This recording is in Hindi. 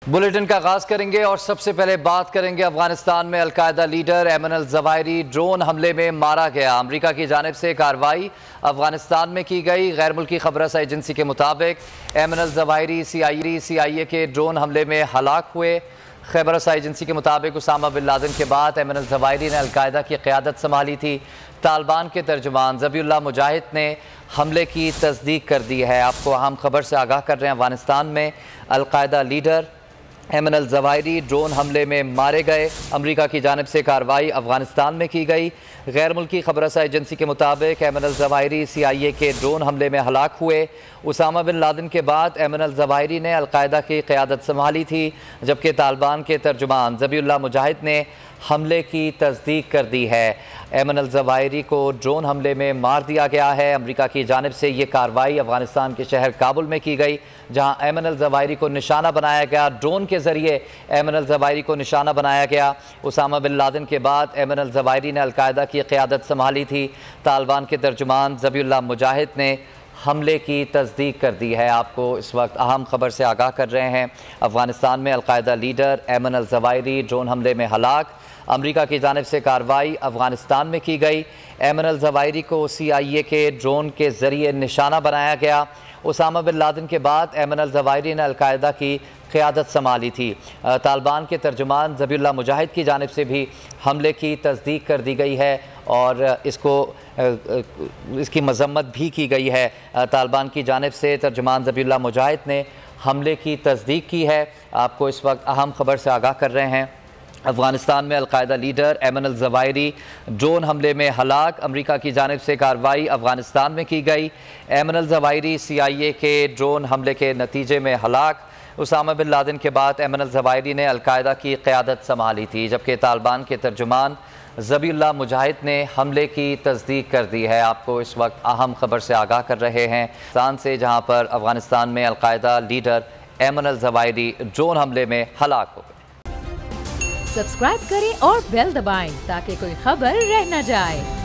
बुलेटिन का आगाज करेंगे और सबसे पहले बात करेंगे अफगानिस्तान में अलकायदा लीडर ऐमन अल ज़वाहिरी ड्रोन हमले में मारा गया। अमेरिका की जानिब से कार्रवाई अफगानिस्तान में की गई। गैर मुल्की खबरसां एजेंसी के मुताबिक ऐमन अल ज़वाहिरी CIA के ड्रोन हमले में हलाक हुए। खबरसां एजेंसी के मुताबिक उसामा बिन लादेन के बाद ऐमन अल ज़वाहिरी ने अलकायदा की क़यादत संभाली थी। तालिबान के तर्जुमान ज़बीहुल्लाह मुजाहिद ने हमले की तस्दीक कर दी है। आपको अहम खबर से आगाह कर रहे हैं। अफगानिस्तान में अलकायदा लीडर ऐमन अल ज़वाहिरी ड्रोन हमले में मारे गए। अमेरिका की जानिब से कार्रवाई अफगानिस्तान में की गई। गैर मुल्की खबरसां एजेंसी के मुताबिक ऐमन अल ज़वाहिरी CIA के ड्रोन हमले में हलाक हुए। उसामा बिन लादेन के बाद ऐमन अल ज़वाहिरी ने अलकायदा की क़यादत संभाली थी, जबकि तालिबान के तर्जुमान ज़बीहुल्लाह मुजाहिद ने हमले की तस्दीक कर दी है। ऐमन अल ज़वाहिरी को ड्रोन हमले में मार दिया गया है। अमेरिका की जानिब से ये कार्रवाई अफगानिस्तान के शहर काबुल में की गई, जहाँ ऐमन अल ज़वाहिरी को निशाना बनाया गया। ड्रोन के ज़रिए ऐमन अल ज़वाहिरी को निशाना बनाया गया। उसामा बिन लादेन के बाद ऐमन अल ज़वाहिरी ने अलकायदा की क़यादत संभाली थी। तालिबान के तर्जुमान ज़बीहुल्लाह मुजाहिद ने हमले की तस्दीक कर दी है। आपको इस वक्त अहम खबर से आगाह कर रहे हैं। अफगानिस्तान में अलकायदा लीडर ऐमन अल ज़वाहिरी ड्रोन हमले में हलाक। अमेरिका की जानिब से कार्रवाई अफगानिस्तान में की गई। ऐमन अल ज़वाहिरी को CIA के ड्रोन के ज़रिए निशाना बनाया गया। उसामा बिन लादेन के बाद ऐमन अल ज़वाहिरी ने अलकायदा की क़यादत संभाली थी। तालिबान के तर्जुमान ज़बीहुल्लाह मुजाहिद की जानिब से भी हमले की तस्दीक कर दी गई है और इसकी मज़म्मत भी की गई है। तालिबान की जानिब से तर्जुमान ज़बीहुल्लाह मुजाहिद ने हमले की तस्दीक की है। आपको इस वक्त अहम खबर से आगाह कर रहे हैं। अफगानिस्तान में अलकायदा लीडर ऐमन अल ज़वाहिरी ड्रोन हमले में हलाक। अमेरिका की जानिब से कार्रवाई अफगानिस्तान में की गई। ऐमन अल ज़वाहिरी CIA के ड्रोन हमले के नतीजे में हलाक। उसामा बिन लादेन के बाद ऐमन अल ज़वाहिरी ने अलकायदा की क़यादत संभाली थी, जबकि तालिबान के तर्जुमान ज़बीहुल्लाह मुजाहिद ने हमले की तस्दीक कर दी है। आपको इस वक्त अहम खबर से आगाह कर रहे हैं पाकिस्तान से, जहाँ पर अफगानिस्तान में अलकायदा लीडर ऐमन अल ज़वाहिरी ड्रोन हमले में हलाक हो गए। सब्सक्राइब करें और बेल दबाएं ताकि कोई खबर रह न जाए।